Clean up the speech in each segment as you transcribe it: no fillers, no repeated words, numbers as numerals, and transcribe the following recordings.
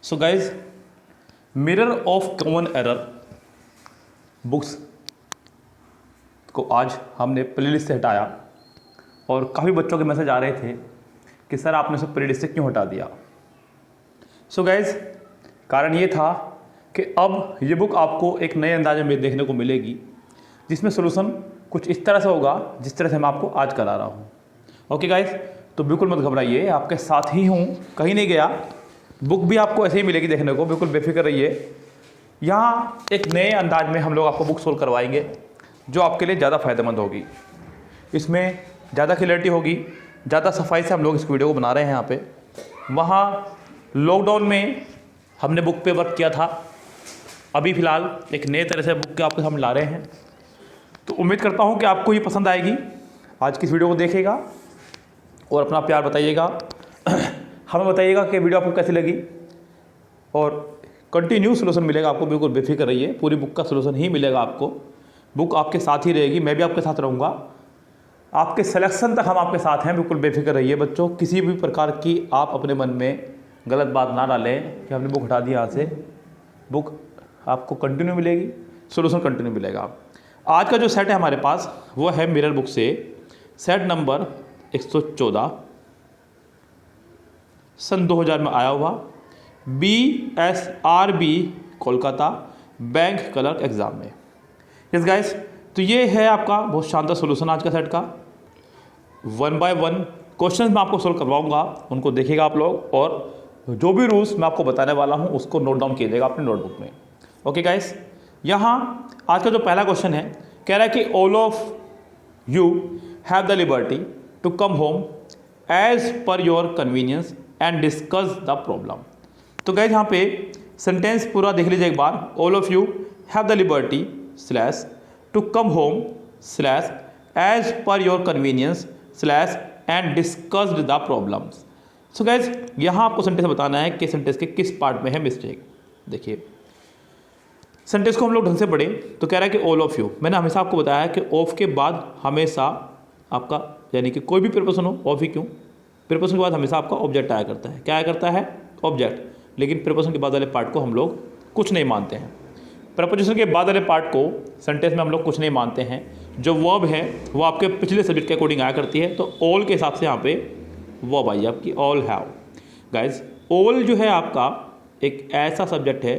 So guys, mirror of common error books को आज हमने प्लेलिस्ट से हटाया और काफ़ी बच्चों के मैसेज आ रहे थे कि सर आपने उसे प्लेलिस्ट से क्यों हटा दिया। सो गाइज, कारण ये था कि अब ये बुक आपको एक नए अंदाजे में देखने को मिलेगी जिसमें सोल्यूशन कुछ इस तरह से होगा जिस तरह से मैं आपको आज करा रहा हूँ। ओके गाइज, तो बिल्कुल मत घबराइए, आपके साथ ही हूँ, कहीं नहीं गया। बुक भी आपको ऐसे ही मिलेगी देखने को, बिल्कुल बेफिक्र रहिए। यहाँ एक नए अंदाज में हम लोग आपको बुक सोल्व करवाएंगे जो आपके लिए ज़्यादा फ़ायदेमंद होगी। इसमें ज़्यादा क्लियरिटी होगी, ज़्यादा सफाई से हम लोग इस वीडियो को बना रहे हैं। यहाँ पे वहाँ लॉकडाउन में हमने बुक पे वर्क किया था, अभी फ़िलहाल एक नए तरह से बुक के आपके सामने ला रहे हैं। तो उम्मीद करता हूँ कि आपको ये पसंद आएगी। आज की इस वीडियो को देखिएगा और अपना प्यार बताइएगा, हमें बताइएगा कि वीडियो आपको कैसी लगी और कंटिन्यू सोल्यूशन मिलेगा आपको। बिल्कुल बेफिक्र रहिए, पूरी बुक का सोल्यूशन ही मिलेगा आपको। बुक आपके साथ ही रहेगी, मैं भी आपके साथ रहूँगा, आपके सिलेक्शन तक हम आपके साथ हैं। बिल्कुल बेफिक्र रहिए बच्चों, किसी भी प्रकार की आप अपने मन में गलत बात ना डालें कि हमने बुक हटा दी यहाँ से। बुक आपको कंटिन्यू मिलेगी, सोल्यूशन कंटिन्यू मिलेगा। आज का जो सेट है हमारे पास वो है मिरर बुक से सेट नंबर 114, सन 2000 में आया हुआ, BSRB Kolkata bank clerk exam में। यस गाइस, तो ये है आपका बहुत शानदार सोल्यूशन आज का सेट का। 1 बाय 1 क्वेश्चन मैं आपको सोल्व करवाऊंगा, उनको देखिएगा आप लोग, और जो भी रूल्स मैं आपको बताने वाला हूँ उसको नोट डाउन कीजिएगा अपनी नोटबुक में। ओके गाइस, यहाँ आज का जो पहला क्वेश्चन है, कह रहा है कि all of you have the liberty to come home as per your convenience and discuss the problem. तो गाइस यहाँ पे सेंटेंस पूरा देख लीजिए एक बार। All of you have the liberty slash to come home slash as per your convenience slash and discussed the problems. So guys, यहाँ आपको सेंटेंस बताना है कि सेंटेंस के किस पार्ट में है मिस्टेक। देखिए सेंटेंस को हम लोग ढंग से पढ़े तो कह रहा है कि ऑल ऑफ यू। मैंने हमेशा आपको बताया कि ऑफ के बाद हमेशा आपका, यानी कि कोई भी प्रीपोजिशन हो, ऑफ ही क्यों, प्रीपोजिशन के बाद हमेशा आपका ऑब्जेक्ट आया करता है। क्या आया करता है? ऑब्जेक्ट। लेकिन प्रीपोजिशन के बाद वाले पार्ट को हम लोग कुछ नहीं मानते हैं। प्रीपोजिशन के बाद वाले पार्ट को सेंटेंस में हम लोग कुछ नहीं मानते हैं। जो वर्ब है वो आपके पिछले सब्जेक्ट के अकॉर्डिंग आया करती है, तो ऑल के हिसाब से यहाँ पे वर्ब आई आपकी, ऑल हैव। गाइज, ऑल जो है आपका एक ऐसा सब्जेक्ट है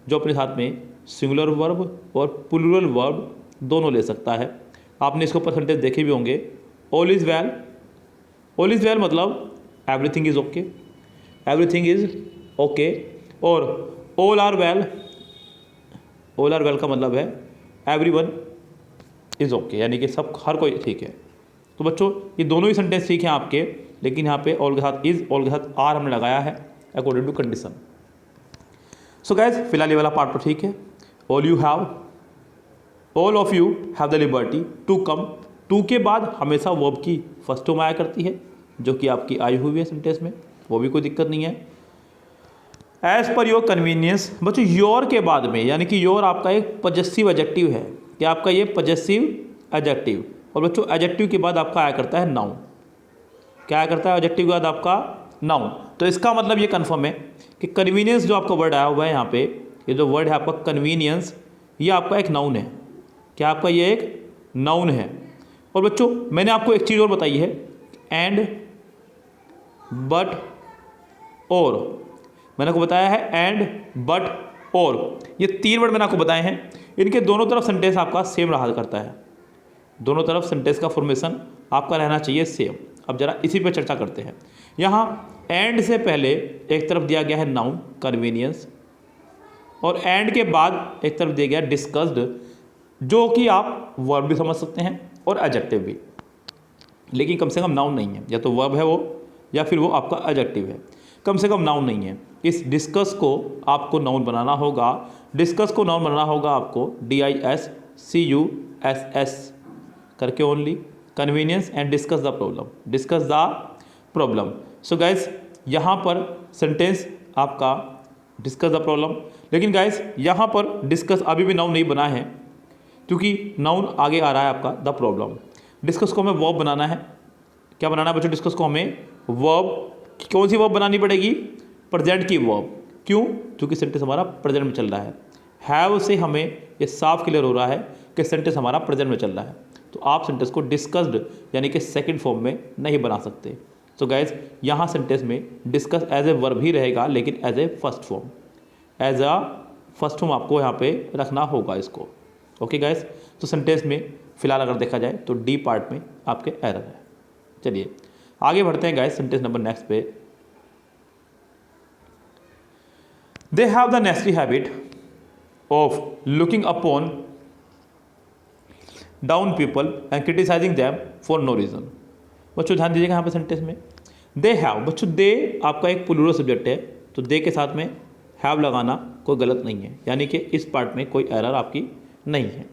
जो अपने साथ में सिंगुलर वर्ब और प्लूरल वर्ब दोनों ले सकता है। आपने इसको परसेंटेज देखे भी होंगे। All is well, all is well मतलब everything is okay, everything is okay. और all are well, all are well का मतलब है एवरीवन इज़ ओके, यानी कि सब, हर कोई ठीक है। तो बच्चों ये दोनों ही सेंटेंस ठीक हैं आपके, लेकिन यहाँ पे ऑल के साथ इज़, ऑल के साथ आर हमने लगाया है according to condition. So guys, फिलहाल ये वाला पार्ट तो ठीक है। All you have, all of you have the liberty to come, to के बाद हमेशा वर्ब की फर्स्ट फॉर्म आया करती है जो कि आपकी आई हुई है सेंटेंस में, वो भी कोई दिक्कत नहीं है। एज पर योर कन्वीनियंस, बच्चों योर के बाद में, यानी कि योर आपका एक पजेसिव एडजेक्टिव है, कि आपका ये पजेसिव एडजेक्टिव, और बच्चों एडजेक्टिव के बाद आपका आया करता है नाउन। क्या आया करता है एडजेक्टिव के बाद आपका? नाउन। तो इसका मतलब ये कन्फर्म है कि कन्वीनियंस जो आपका वर्ड आया हुआ है यहाँ पे, ये जो वर्ड है आपका कन्वीनियंस, ये आपका एक नाउन है। क्या आपका ये एक नाउन है? और बच्चों मैंने आपको एक चीज़ और बताई है, एंड, बट, और। मैंने आपको बताया है एंड, बट, और, ये 3 वर्ड मैंने आपको बताए हैं। इनके दोनों तरफ सेंटेंस आपका सेम रहा करता है, दोनों तरफ सेंटेंस का फॉर्मेशन आपका रहना चाहिए सेम। अब जरा इसी पे चर्चा करते हैं। यहाँ एंड से पहले एक तरफ दिया गया है नाउन कन्वीनियंस, और एंड के बाद एक तरफ दिया गया डिस्कस्ड, जो कि आप वर्ब भी समझ सकते हैं और एडजेक्टिव भी, लेकिन कम से कम नाउन नहीं है। या तो वर्ब है वो, या फिर वो आपका एडजेक्टिव है, कम से कम नाउन नहीं है। इस डिस्कस को आपको नाउन बनाना होगा, डिस्कस को नाउन बनाना होगा आपको DISCUSS करके only, convenience and discuss the problem, discuss the problem. So guys, यहाँ पर सेंटेंस आपका डिस्कस द प्रॉब्लम, लेकिन गाइज यहाँ पर डिस्कस अभी भी नाउन नहीं बना है, क्योंकि नाउन आगे आ रहा है आपका द प्रॉब्लम। डिस्कस को हमें वर्ब बनाना है। क्या बनाना है बच्चों? डिस्कस को हमें वर्ब, कौन सी वर्ब बनानी पड़ेगी? प्रेजेंट की वर्ब। क्यों? क्योंकि सेंटेंस हमारा प्रेजेंट में चल रहा है। हैव से हमें ये साफ क्लियर हो रहा है कि सेंटेंस हमारा प्रेजेंट में चल रहा है, तो आप सेंटेंस को डिस्कस्ड यानी कि सेकंड फॉर्म में नहीं बना सकते। तो गाइज यहाँ सेंटेंस में डिस्कस एज ए वर्ब ही रहेगा, लेकिन as a first form, as a first form आपको यहाँ पे रखना होगा इसको। ओके गाइज, तो सेंटेंस में फिलहाल अगर देखा जाए तो डी पार्ट में आपके एरर है। चलिए आगे बढ़ते हैं गाइज सेंटेंस नंबर नेक्स्ट पे। They have the nasty habit of looking upon down people and criticizing them for no reason. बच्चों ध्यान दीजिएगा यहाँ पे सेंटेंस में दे हैव, बच्चों दे आपका एक प्लूरल सब्जेक्ट है, तो दे के साथ में हैव लगाना कोई गलत नहीं है, यानी कि इस पार्ट में कोई एरर आपकी नहीं है।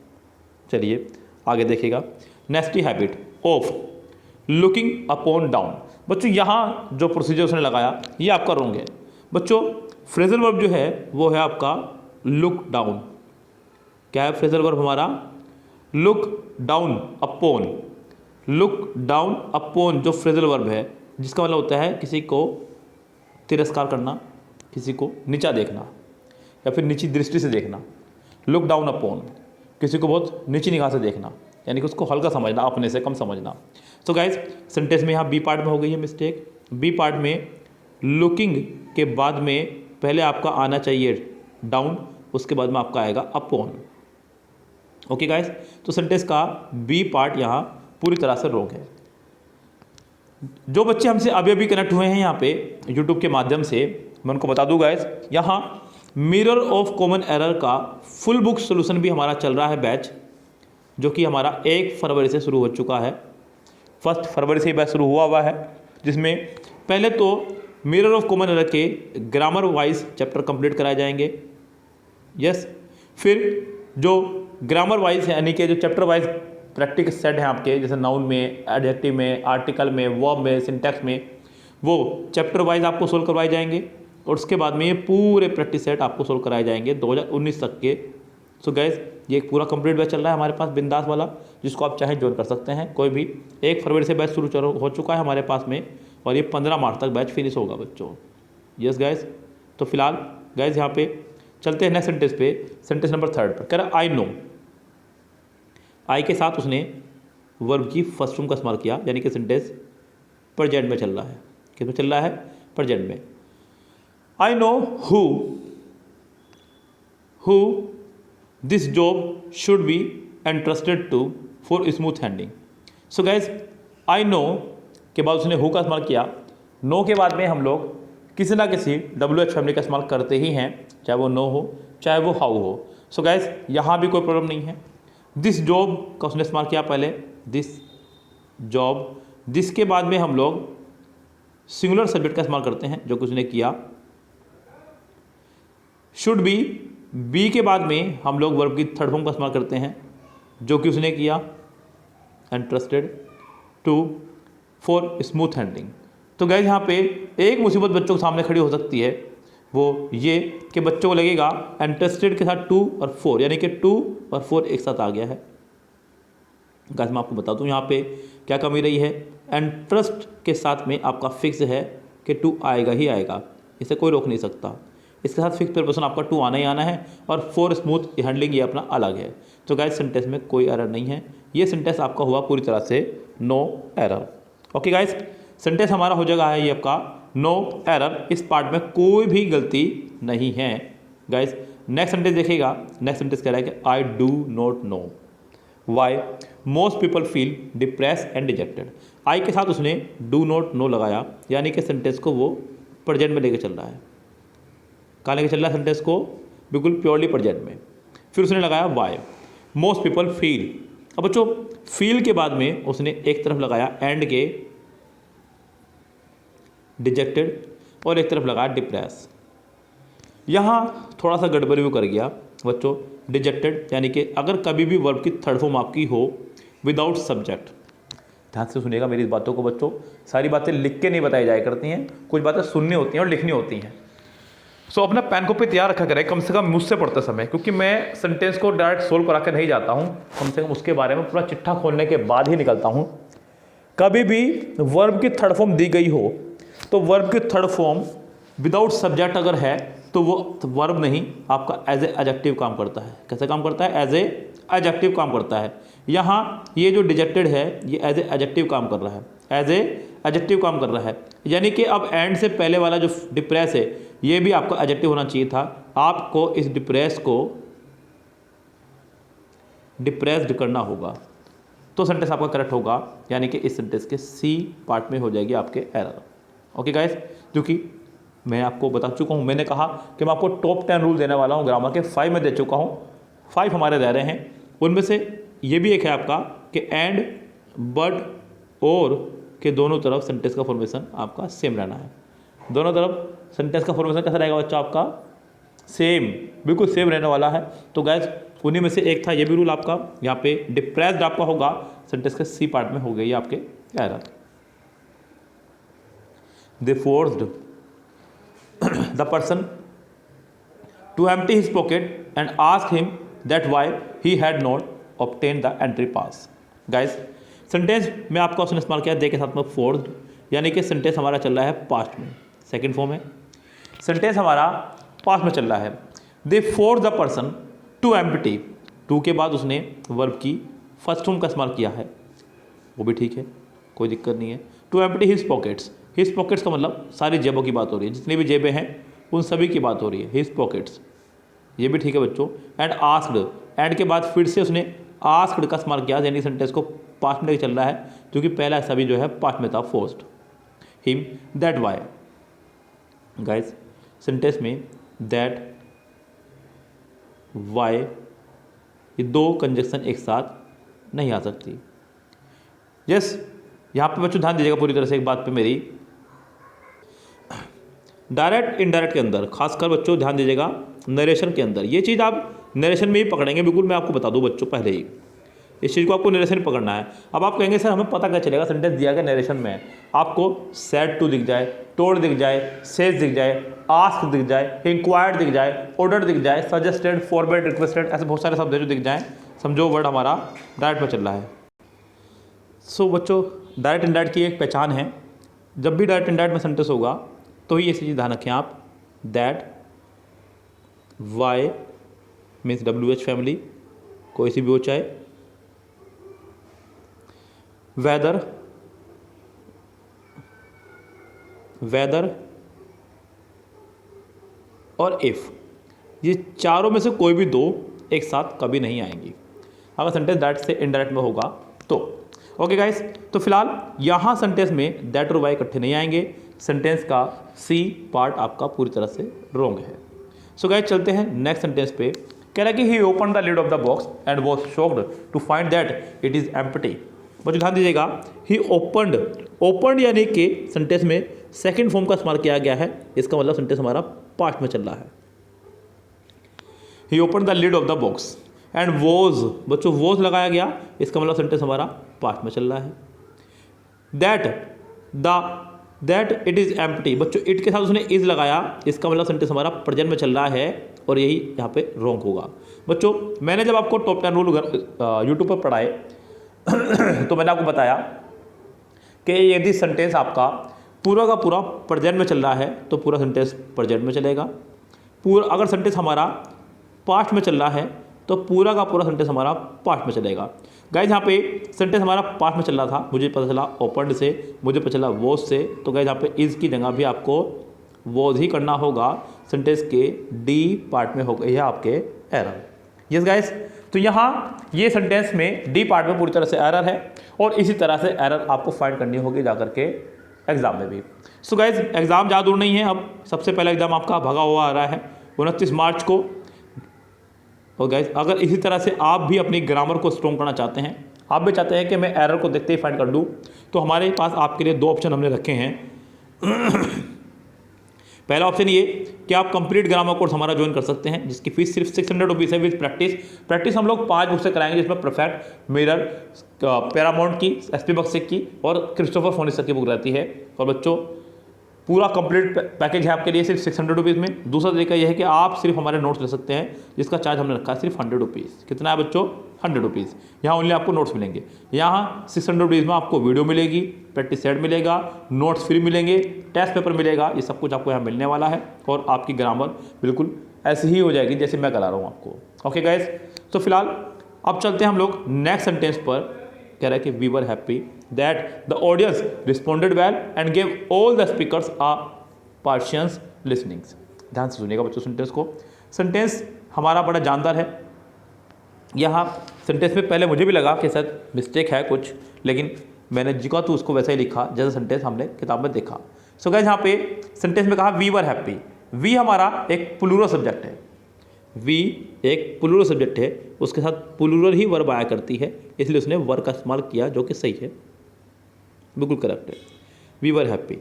चलिए आगे देखिएगा, nasty habit of looking upon down. बच्चों यहाँ जो प्रोसीजर उसने लगाया ये आपका रॉन्ग है। बच्चों फ्रेजल वर्ब जो है वो है आपका लुक डाउन। क्या है फ्रेजल वर्ब हमारा? Look down upon. Look down upon जो फ्रेजल वर्ब है, जिसका मतलब होता है किसी को तिरस्कार करना, किसी को नीचा देखना या फिर नीची दृष्टि से देखना। लुक डाउन अपॉन, किसी को बहुत नीची निगाह से देखना, यानी कि उसको हल्का समझना, अपने से कम समझना। तो गाइज सेंटेंस में यहाँ बी पार्ट में हो गई है मिस्टेक। बी पार्ट में लुकिंग के बाद में पहले आपका आना चाहिए डाउन, उसके बाद में आपका आएगा अपॉन। ओके गाइज, तो सेंटेंस का बी पार्ट यहाँ पूरी तरह से रॉन्ग है। जो बच्चे हमसे अभी अभी कनेक्ट हुए हैं यहाँ पे यूट्यूब के माध्यम से, मैं उनको बता दूँ गाइज, यहाँ मिरर ऑफ कॉमन एरर का फुल बुक सोल्यूशन भी हमारा चल रहा है बैच, जो कि हमारा 1 फरवरी से शुरू हो चुका है। 1 फरवरी से बैच शुरू हुआ है, जिसमें पहले तो मिरर ऑफ कॉमन एरर के ग्रामर वाइज चैप्टर कंप्लीट कराए जाएंगे। यस, फिर जो ग्रामर वाइज है यानी कि जो चैप्टर वाइज प्रैक्टिस सेट हैं आपके, जैसे नाउन में, एडजेक्टिव में, आर्टिकल में, वर्ब में, सिंटैक्स में, वो चैप्टर वाइज आपको सोल्व करवाए जाएंगे। और उसके बाद में ये पूरे प्रैक्टिस सेट आपको सोल्व कराए जाएंगे 2019 तक के। सो गैस ये एक पूरा कंप्लीट बैच चल रहा है हमारे पास बिंदास वाला, जिसको आप चाहें ज्वाइन कर सकते हैं कोई भी। 1 फरवरी से बैच शुरू हो चुका है हमारे पास में, और ये 15 मार्च तक बैच फिनिश होगा बच्चों। यस गैस, तो फिलहाल गैस यहाँ पे चलते हैं नेक्स्ट सेंटेंस पे, सेंटेंस नंबर 3 पर। कह रहा आई नो, आई के साथ उसने वर्ब की फर्स्ट फॉर्म का इस्तेमाल किया, यानी कि सेंटेंस प्रेजेंट में चल रहा है। किस में चल रहा है? प्रेजेंट में। I know who this job should be entrusted to for smooth handling. So guys I know के बाद उसने हु का इस्तेमाल किया। नो के बाद में हम लोग किसी ना किसी WH फैमिली का इस्तेमाल करते ही हैं, चाहे वो नो हो चाहे वो हाउ हो। सो गाइज यहाँ भी कोई प्रॉब्लम नहीं है। दिस जॉब का उसने इस्तेमाल किया पहले, दिस जॉब। दिस के बाद में हम लोग सिंगुलर सब्जेक्ट का इस्तेमाल करते हैं, जो कि उसने किया। शुड बी के बाद में हम लोग वर्ब की थर्ड फॉर्म का इस्तेमाल करते हैं, जो कि उसने किया। Interested to for smooth handling. तो गैस यहाँ पे एक मुसीबत बच्चों के सामने खड़ी हो सकती है, वो ये कि बच्चों को लगेगा इंटरेस्टेड के साथ 2 और 4, यानी कि 2 और 4 एक साथ आ गया है। गाइस मैं आपको बता दूं यहाँ पे क्या कमी रही है। इंटरेस्ट के साथ में आपका फिक्स है कि 2 आएगा ही आएगा, इसे कोई रोक नहीं सकता। इसके साथ फिक्स प्रीपोजिशन आपका 2 आना ही आना है, और 4 स्मूथ हैंडलिंग ये अपना अलग है। तो गाइस सेंटेंस में कोई एरर नहीं है, ये सेंटेंस आपका हुआ पूरी तरह से no error. Okay guys, sentence हमारा हो जाएगा है ये आपका नो एरर, इस पार्ट में कोई भी गलती नहीं है। गाइस नेक्स्ट सेंटेंस देखिएगा, नेक्स्ट सेंटेंस कह रहा है कि I do not know why most people feel depress and dejected. I के साथ उसने डू नॉट नो लगाया, यानी कि सेंटेंस को वो प्रेजेंट में लेके चल रहा है। कहाँ लेके चल रहा है सेंटेंस को? बिल्कुल प्योरली प्रेजेंट में। फिर उसने लगाया वाई मोस्ट पीपल फील। अब बच्चों फील के बाद में उसने एक तरफ लगाया एंड के डिजेक्टेड, और एक तरफ लगाया डिप्रेस। यहाँ थोड़ा सा गड़बड़ी वो कर गया बच्चों। डिजेक्टेड यानी कि अगर कभी भी वर्ब की थर्ड फॉर्म आपकी हो विदाउट सब्जेक्ट, ध्यान से सुनिएगा मेरी इस बातों को बच्चों, सारी बातें लिख के नहीं बताई जाया करती हैं, कुछ बातें सुननी होती हैं और लिखनी होती हैं। सो अपना पेन कॉपी तैयार रखा करें कम से कम मुझसे पढ़ते समय, क्योंकि मैं सेंटेंस को डायरेक्ट सोल्व करा के नहीं जाता हूँ, कम से कम उसके बारे में पूरा चिट्ठा खोलने के बाद ही निकलता हूँ। कभी भी वर्ब की थर्ड फॉर्म दी गई हो तो वर्ब की थर्ड फॉर्म विदाउट सब्जेक्ट अगर है तो वो वर्ब नहीं, आपका एज ए एडजेक्टिव काम करता है। कैसे काम करता है? एज ए एडजेक्टिव काम करता है। यहाँ ये जो डिजेक्टेड है ये एज ए एडजेक्टिव काम कर रहा है, एज ए एडजेक्टिव काम कर रहा है। यानी कि अब एंड से पहले वाला जो डिप्रेस है ये भी आपका एडजेक्टिव होना चाहिए था। आपको इस डिप्रेस को डिप्रेस्ड करना होगा तो सेंटेंस आपका करेक्ट होगा, यानी कि इस सेंटेंस के सी पार्ट में हो जाएगी आपके एरर। ओके गाइस, जो कि मैं आपको बता चुका हूँ, मैंने कहा कि मैं आपको टॉप 10 रूल देने वाला हूँ ग्रामर के, 5 में दे चुका हूँ, 5 हमारे रह रहे हैं। उनमें से ये भी एक है आपका कि एंड, बट, और के दोनों तरफ सेंटेंस का फॉर्मेशन आपका सेम रहना है। दोनों तरफ सेंटेंस का फॉर्मेशन कैसा रहेगा बच्चा? आपका सेम, बिल्कुल सेम रहने वाला है। तो गाइस उन्हीं में से एक था ये भी रूल आपका, यहाँ पे डिप्रेस्ड आपका होगा, सेंटेंस के सी पार्ट में हो गई आपके error. They forced the person to empty his pocket and ask him that why he had not obtain the entry pass. Guys sentence में आपका उसने इस्तेमाल किया दे के साथ में फोर्स्ड, यानी कि सेंटेंस हमारा चल रहा है पास्ट में, सेकंड फॉर्म है। सेंटेंस हमारा पास्ट में चल रहा है। They force the person to empty, to के बाद उसने वर्ब की फर्स्ट फॉर्म का इस्तेमाल किया है, वो भी ठीक है, कोई दिक्कत नहीं है। To empty his pockets, his pockets का मतलब सारी जेबों की बात हो रही है, जितनी भी जेबें हैं उन सभी की बात हो रही है, हिज पॉकेट्स, ये भी ठीक है बच्चों। एंड आस्क्ड, एंड के बाद फिर से उसने आस्क्ड का इस्तेमाल किया, यानी सेंटेंस को पास्ट में चल रहा है, क्योंकि पहला सभी जो है पास्ट में था, forced him that why. Guys sentence में दैट, वाई, ये दो कंजक्शन एक साथ नहीं आ सकती। यस, यहाँ पे बच्चों ध्यान दीजिएगा पूरी तरह से एक बात पे मेरी। डायरेक्ट इनडायरेक्ट के अंदर, खासकर बच्चों ध्यान दीजिएगा, नरेशन के अंदर ये चीज़ आप नरेशन में ही पकड़ेंगे, बिल्कुल मैं आपको बता दूं बच्चों पहले ही, इस चीज़ को आपको नरेशन में पकड़ना है। अब आप कहेंगे सर हमें पता क्या चलेगा, सेंटेंस दिया गया नरेशन में, आपको सेड टू दिख जाए, टोल्ड दिख जाए, सेज दिख जाए, आस्क दिख जाए, इंक्वायर्ड दिख जाए, ऑर्डर दिख जाए, सजेस्टेड, फॉरवर्ड, रिक्वेस्टेड, ऐसे बहुत सारे शब्द जो दिख जाएँ, समझो वर्ड हमारा डायरेक्ट में चल रहा है। सो बच्चों डायरेक्ट इनडायरेक्ट की एक पहचान है, जब भी डायरेक्ट इनडायरेक्ट में सेंटेंस होगा तो ही ऐसी चीज़ ध्यान रखें आप, that, why means WH family, कोई सी भी हो चाहे, वेदर, वेदर और इफ, ये चारों में से कोई भी दो एक साथ कभी नहीं आएंगी अगर सेंटेंस डायरेक्ट से इनडायरेक्ट में होगा तो। ओके गाइस, तो फिलहाल यहाँ सेंटेंस में दैट और वाई इकट्ठे नहीं आएंगे, सेंटेंस का सी पार्ट आपका पूरी तरह से रॉन्ग है। सो गाइस चलते हैं नेक्स्ट सेंटेंस पे। कह रहा है कि he open the lid of the box and was shocked to find that it is empty. बच्चों ध्यान दीजिएगा, ही ओपनड, ओपनड यानी कि सेंटेंस में सेकंड फॉर्म का इस्तेमाल किया गया है, इसका मतलब सेंटेंस हमारा पास्ट में चल रहा है। He open the lid of the box and was, बच्चों वॉज लगाया गया, इसका मतलब सेंटेंस हमारा पास्ट में चल रहा है। दैट इट इज़ एम्प्टी, बच्चों इट के साथ उसने इज लगाया, इसका मतलब सेंटेंस हमारा प्रेजेंट में चल रहा है और यही यहाँ पे रॉन्ग होगा। बच्चों मैंने जब आपको टॉप 10 रूल यूट्यूब पर पढ़ाए तो मैंने आपको बताया कि यदि सेंटेंस आपका पूरा का पूरा प्रेजेंट में चल रहा है तो पूरा सेंटेंस प्रेजेंट में चलेगा, पूरा अगर सेंटेंस हमारा पास्ट में चल रहा है तो पूरा का पूरा सेंटेंस हमारा पास्ट में चलेगा। गाइज यहाँ पे सेंटेंस हमारा पास्ट में चल रहा था, मुझे पता चला ओपनड से, मुझे पता चला वॉज से, तो गाइज यहाँ पे इज की जगह भी आपको वॉज ही करना होगा, सेंटेंस के डी पार्ट में हो गई है आपके एरर। यस गाइज, तो यहाँ ये सेंटेंस में डी पार्ट में पूरी तरह से एरर है और इसी तरह से एरर आपको फाइंड करनी होगी जाकर के एग्जाम में भी। सो गाइज एग्जाम ज़्यादा दूर नहीं है, अब सबसे पहला एग्जाम आपका भगा हुआ आ रहा है 29 मार्च को। और गाइज अगर इसी तरह से आप भी अपनी ग्रामर को स्ट्रॉन्ग करना चाहते हैं, आप भी चाहते हैं कि मैं एरर को देखते ही फाइंड कर दूँ, तो हमारे पास आपके लिए 2 ऑप्शन हमने रखे हैं। पहला ऑप्शन ये कि आप कंप्लीट ग्रामर कोर्स हमारा ज्वाइन कर सकते हैं, जिसकी फीस सिर्फ 600 रुपीज़ है विद प्रैक्टिस हम लोग 5 बुक से कराएंगे, जिसमें परफेक्ट, मिरर, पैरामाउंट की, SP बख्शी की और क्रिस्टोफर फोनिसर की बुक रहती है। और बच्चों पूरा कंप्लीट पैकेज है आपके लिए सिर्फ 600 रुपीज़ में। दूसरा तरीका यह है कि आप सिर्फ हमारे नोट्स ले सकते हैं, जिसका चार्ज हमने रखा है सिर्फ 100 रुपीज़। कितना है बच्चों? 100 रुपीज़। यहाँ ओनली आपको नोट्स मिलेंगे। यहाँ 600 रुपीज़ में आपको वीडियो मिलेगी, प्रैक्टिस सेट मिलेगा, नोट्स फ्री मिलेंगे, टेस्ट पेपर मिलेगा, ये सब कुछ आपको यहाँ मिलने वाला है। और आपकी ग्रामर बिल्कुल ऐसी ही हो जाएगी जैसे मैं करा रहा हूँ आपको। ओके गाइस, तो फिलहाल अब चलते हैं हम लोग नेक्स्ट सेंटेंस पर। कह रहा है कि we were happy that the audience responded well and gave all the speakers a precious listenings. ध्यान से सुनिएगा बच्चों सेंटेंस को। सेंटेंस हमारा बड़ा जानदार है। यहाँ सेंटेंस में पहले मुझे भी लगा कि शायद मिस्टेक है कुछ, लेकिन मैंने जिका तो उसको वैसा ही लिखा जैसा सेंटेंस हमने किताब में देखा। सो गाइस, यहाँ पे सेंटेंस में कहा वी वर हैप्पी। वी हमारा एक प्लूरल सब्जेक्ट है। वी एक प्लूरल सब्जेक्ट है, उसके साथ प्लूरल ही वर्ब आया करती है, इसलिए उसने वर का इस्तेमाल किया, जो कि सही है, बिल्कुल करेक्ट है। We were happy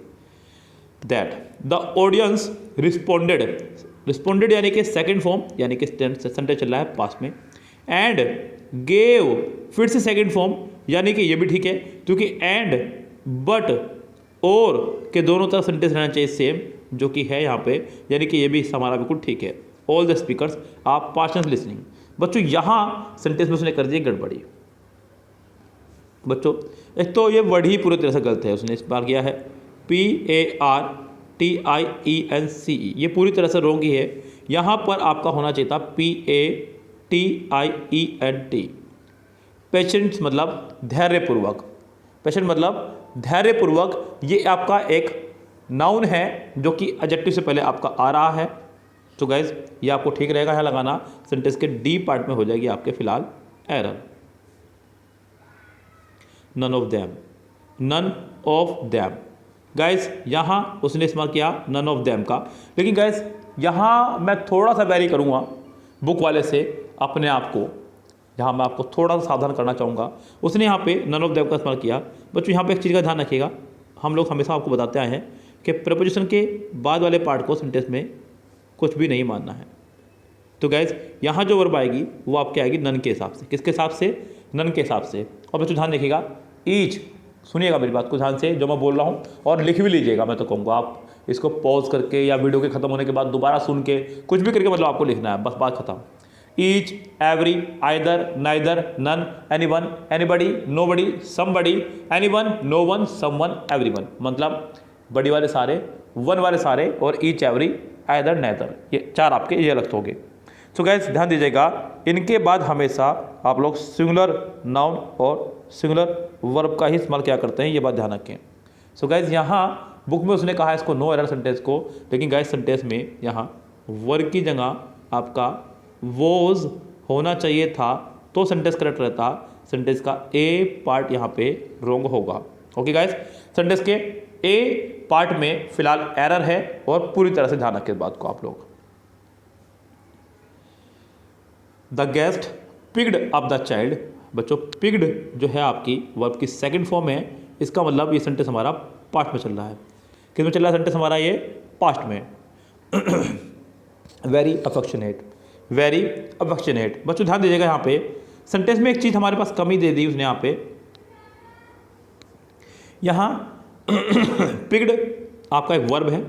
that the audience responded. Responded यानी कि सेकेंड फॉर्म, यानी कि सेंटेंस चल रहा है पास्ट में। एंड गेव फिर से सेकेंड फॉर्म, यानी कि ये भी ठीक है, क्योंकि एंड बट और के दोनों तरफ सेंटेंस रहना चाहिए सेम, जो कि है यहाँ पे, यानी कि ये भी हमारा बिल्कुल ठीक है। All the speakers are precious listening. बच्चों यहाँ सेंटेंस में उसने कर दी गड़बड़ी। बच्चों एक तो ये वर्ड ही पूरी तरह से गलत है, उसने इस बार किया है PARTIENCE, ये पूरी तरह से रॉन्ग ही है। यहाँ पर आपका होना चाहिए था PATIENT। पेशेंट मतलब धैर्यपूर्वक। पेशेंट मतलब धैर्यपूर्वक, ये आपका एक नाउन है जो कि एडजेक्टिव से पहले आपका आ रहा है। तो गाइज ये आपको ठीक रहेगा यहाँ लगाना। सेंटेंस के डी पार्ट में हो जाएगी आपके फिलहाल error. None of them, none of them. Guys यहाँ उसने इस्तेमाल किया नन ऑफ देम का, लेकिन गाइज यहाँ मैं थोड़ा सा वेरी करूँगा बुक वाले से अपने आप को, यहाँ मैं आपको थोड़ा सा सावधान करना चाहूँगा। उसने यहाँ पे नन ऑफ देम का इस्तेमाल किया। बच्चों यहाँ पे एक चीज़ का ध्यान रखिएगा, हम लोग हमेशा आपको बताते आए हैं कि प्रपोजिशन के बाद वाले पार्ट को सेंटेंस में कुछ भी नहीं मानना है। तो गैस यहाँ जो वर्ब आएगी वो आपकी आएगी नन के हिसाब से। किसके हिसाब से? नन के हिसाब से। और बच्चों ध्यान देखिएगा, ईच, सुनिएगा मेरी बात को ध्यान से जो मैं बोल रहा हूँ, और लिख भी लीजिएगा। मैं तो कहूँगा आप इसको पॉज करके या वीडियो के खत्म होने के बाद दोबारा सुन के कुछ भी करके मतलब आपको लिखना है, बस बात खत्म। Each, every, either, neither, none, anyone, anybody, nobody, somebody, anyone, no one, someone, everyone. मतलब बड़ी वाले सारे, वन वाले सारे और ईच, एवरी, आइदर, नाइदर, ये चार आपके ये अलग होंगे। सो गाइस ध्यान दीजिएगा, इनके बाद हमेशा आप लोग सिंगुलर नाउन और सिंगुलर वर्ब का ही इस्तेमाल क्या करते हैं, ये बात ध्यान रखें। सो गाइस यहाँ बुक में उसने कहा है इसको नो एरर सेंटेंस को, लेकिन गाइस सेंटेंस में यहाँ वर्ब की जगह आपका वोज होना चाहिए था तो सेंटेंस करेक्ट रहता। सेंटेंस का ए पार्ट यहाँ पे रॉन्ग होगा। ओके गाइस, सेंटेंस के ए पार्ट में फिलहाल एरर है और पूरी तरह से ध्यान रखें इस बात को आप लोग। The guest picked up the child. बच्चों पिक्ड जो है आपकी वर्ब की सेकंड फॉर्म है, इसका मतलब ये सेंटेंस हमारा पास्ट में चल रहा है। किस में चल रहा है सेंटेंस हमारा? ये पास्ट में। Very affectionate, very affectionate. बच्चों ध्यान दीजिएगा, यहाँ पे सेंटेंस में एक चीज़ हमारे पास कमी दे दी उसने यहाँ पे। यहाँ पिक्ड आपका एक वर्ब है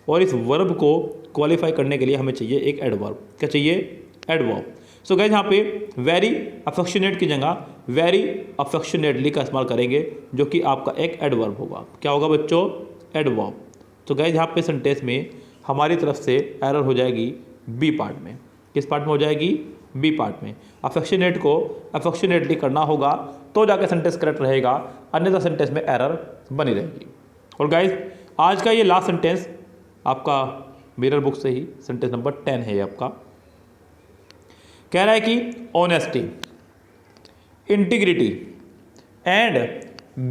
और इस वर्ब को क्वालिफाई करने के लिए हमें चाहिए एक एडवर्ब। क्या चाहिए? एडवर्ब। सो गाइस यहाँ पे वेरी अफेक्शनेट की जगह वेरी अफेक्शनेटली का इस्तेमाल करेंगे, जो कि आपका एक एडवर्ब होगा। क्या होगा बच्चों? एडवर्ब। तो गाइस यहाँ पे सेंटेंस में हमारी तरफ से एरर हो जाएगी बी पार्ट में। किस पार्ट में हो जाएगी? बी पार्ट में। अफेक्शनेट को अफेक्शनेटली करना होगा तो जाकर सेंटेंस करेक्ट रहेगा, अन्यथा सेंटेंस में एरर बनी रहेगी। और गाइस आज का ये लास्ट सेंटेंस आपका मिरर बुक से ही सेंटेंस नंबर 10 है ये आपका। कह रहा है कि honesty, integrity and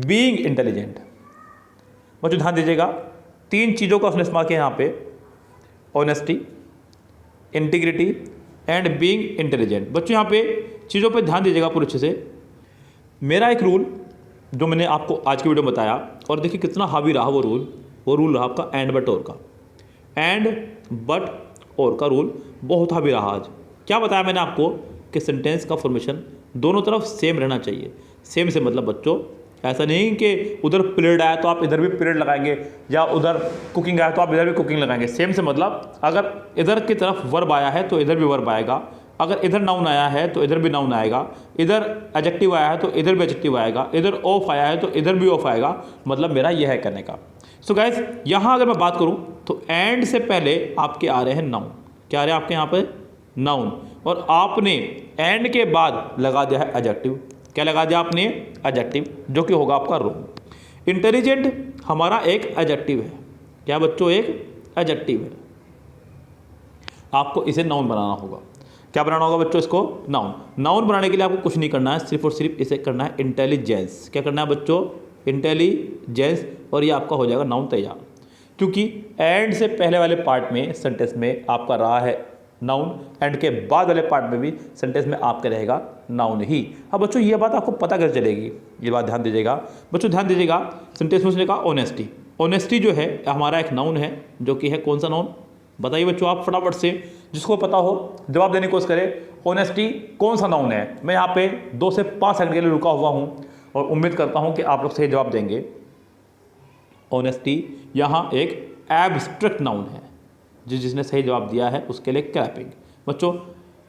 being intelligent. बच्चों ध्यान दीजिएगा, तीन चीज़ों का उसने इस्तेमाल किया यहाँ पे, honesty, integrity and being intelligent. बच्चों यहाँ पे चीज़ों पे ध्यान दीजिएगा पूरे अच्छे से। मेरा एक रूल जो मैंने आपको आज की वीडियो में बताया, और देखिए कितना हावी रहा वो रूल रहा आपका एंड बट और का। एंड बट और का रूल बहुत हावी रहा आज। क्या बताया मैंने आपको कि सेंटेंस का फॉर्मेशन दोनों तरफ सेम रहना चाहिए। सेम से मतलब बच्चों ऐसा नहीं कि उधर पीरियड आया तो आप इधर भी पीरियड लगाएंगे, या उधर कुकिंग आया तो आप इधर भी कुकिंग लगाएंगे। सेम से मतलब अगर इधर की तरफ वर्ब आया है तो इधर भी वर्ब आएगा, अगर इधर नाउन आया है तो इधर भी नाउन आएगा, इधर एडजेक्टिव आया है तो इधर भी एडजेक्टिव आएगा, इधर ऑफ आया है तो इधर भी ऑफ आएगा। मतलब मेरा यह है करने का। सो गाइस यहाँ अगर मैं बात करूँ तो एंड से पहले आपके आ रहे हैं नाउन। क्या आ रहे हैं आपके यहाँ पे? नाउन। और आपने एंड के बाद लगा दिया है एडजेक्टिव। क्या लगा दिया आपने? एडजेक्टिव, जो कि होगा आपका रूम। इंटेलिजेंट हमारा एक एडजेक्टिव है। क्या बच्चों? एक एडजेक्टिव है। आपको इसे नाउन बनाना होगा। क्या बनाना होगा बच्चों? इसको नाउन। नाउन बनाने के लिए आपको कुछ नहीं करना है, सिर्फ और सिर्फ इसे करना है इंटेलिजेंस। क्या करना है बच्चों? इंटेलिजेंस। और ये आपका हो जाएगा नाउन तैयार। क्योंकि एंड से पहले वाले पार्ट में सेंटेंस में आपका रहा है नाउन, एंड के बाद वाले पार्ट में भी सेंटेंस में आपका रहेगा नाउन ही। अब बच्चों ये बात आपको पता कैसे चलेगी, ये बात ध्यान दीजिएगा बच्चों, ध्यान दीजिएगा। सेंटेंस में उसने कहा ऑनेस्टी। ऑनेस्टी जो है हमारा एक नाउन है, जो कि है कौन सा नाउन? बताइए बच्चों आप फटाफट से, जिसको पता हो जवाब देने की कोशिश करें। ऑनेस्टी कौन सा नाउन है? मैं यहाँ पे 2 से 5 सेकंड के लिए रुका हुआ हूँ और उम्मीद करता हूँ कि आप लोग सही जवाब देंगे। ऑनेस्टी यहाँ एक एब्स्ट्रैक्ट नाउन है। जिसने सही जवाब दिया है उसके लिए क्लैपिंग। बच्चों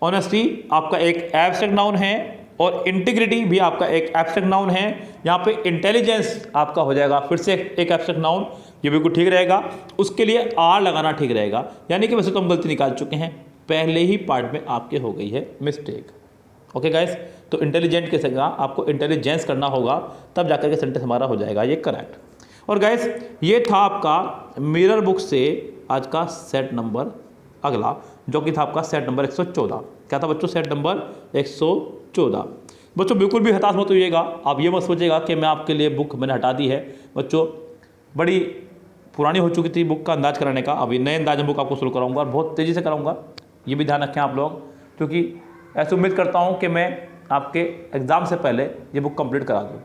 ऑनेस्टी आपका एक एब्स्ट्रैक्ट नाउन है और इंटीग्रिटी भी आपका एक एब्स्ट्रैक्ट नाउन है। यहाँ पे इंटेलिजेंस आपका हो जाएगा फिर से एक एब्स्ट्रैक्ट नाउन, ये बिल्कुल ठीक रहेगा। उसके लिए आर लगाना ठीक रहेगा। यानी कि वैसे तो हम गलती निकाल चुके हैं, पहले ही पार्ट में आपके हो गई है मिस्टेक। ओके गाइस, तो इंटेलिजेंट के जगह आपको इंटेलिजेंस करना होगा, तब जाकर के सेंटेंस हमारा हो जाएगा ये करेक्ट। और गाइस ये था आपका मिरर बुक से आज का सेट नंबर अगला, जो कि था आपका सेट नंबर 114। क्या था बच्चों? Set number 114। बच्चों बिल्कुल भी हताश मत होइएगा। आप ये मत सोचिएगा कि मैं आपके लिए बुक मैंने हटा दी है। बच्चों बड़ी पुरानी हो चुकी थी बुक का अंदाज कराने का, अभी नए अंदाज में बुक आपको शुरू कराऊंगा और बहुत तेज़ी से कराऊंगा। ये भी ध्यान रखें आप लोग, क्योंकि ऐसे उम्मीद करता हूँ कि मैं आपके एग्ज़ाम से पहले ये बुक कंप्लीट करा दूँ।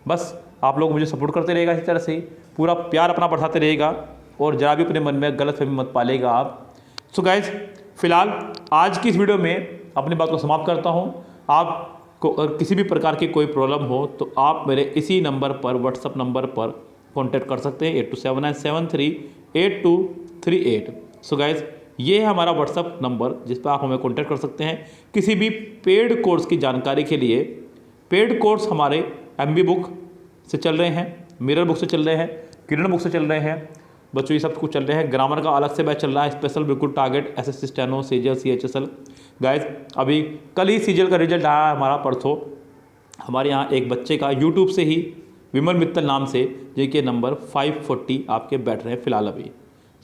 बस आप लोग मुझे सपोर्ट करते रहेगा, इसी तरह से ही पूरा प्यार अपना बढ़ाते रहेगा और जरा भी अपने मन में गलतफहमी मत पालेगा आप। सो गाइज फिलहाल आज की इस वीडियो में अपनी बात को समाप्त करता हूँ। आपको अगर किसी भी प्रकार की कोई प्रॉब्लम हो तो आप मेरे इसी नंबर पर, व्हाट्सअप नंबर पर कॉन्टैक्ट कर सकते हैं 8279738238। सो गाइज ये है हमारा व्हाट्सअप नंबर, जिस पर आप हमें कॉन्टैक्ट कर सकते हैं किसी भी पेड कोर्स की जानकारी के लिए। पेड कोर्स हमारे MB बुक से चल रहे हैं, मिरर बुक से चल रहे हैं, किरण बुक से चल रहे हैं। बच्चों ये सब कुछ चल रहे हैं। ग्रामर का अलग से बैच चल रहा है स्पेशल, बिल्कुल target SSC steno CGL CHSL। Guys अभी कल ही सीजीएल का रिजल्ट आया हमारा, परसों। हमारे यहाँ एक बच्चे का यूट्यूब से ही विमल मित्तल नाम से JK नंबर 540 आपके बैठ रहे हैं फिलहाल अभी।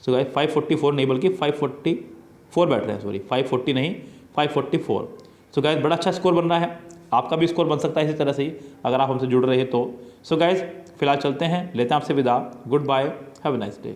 सो गाइज 544 नहीं बल्कि 544 बैठ रहे हैं, सॉरी 540 नहीं 544। सो गाइज बड़ा अच्छा स्कोर बन रहा है, आपका भी स्कोर बन सकता है इसी तरह से ही अगर आप हमसे जुड़ रहे हैं तो। सो गाइज फिलहाल चलते हैं, लेते हैं आपसे विदा। Goodbye, have a nice day.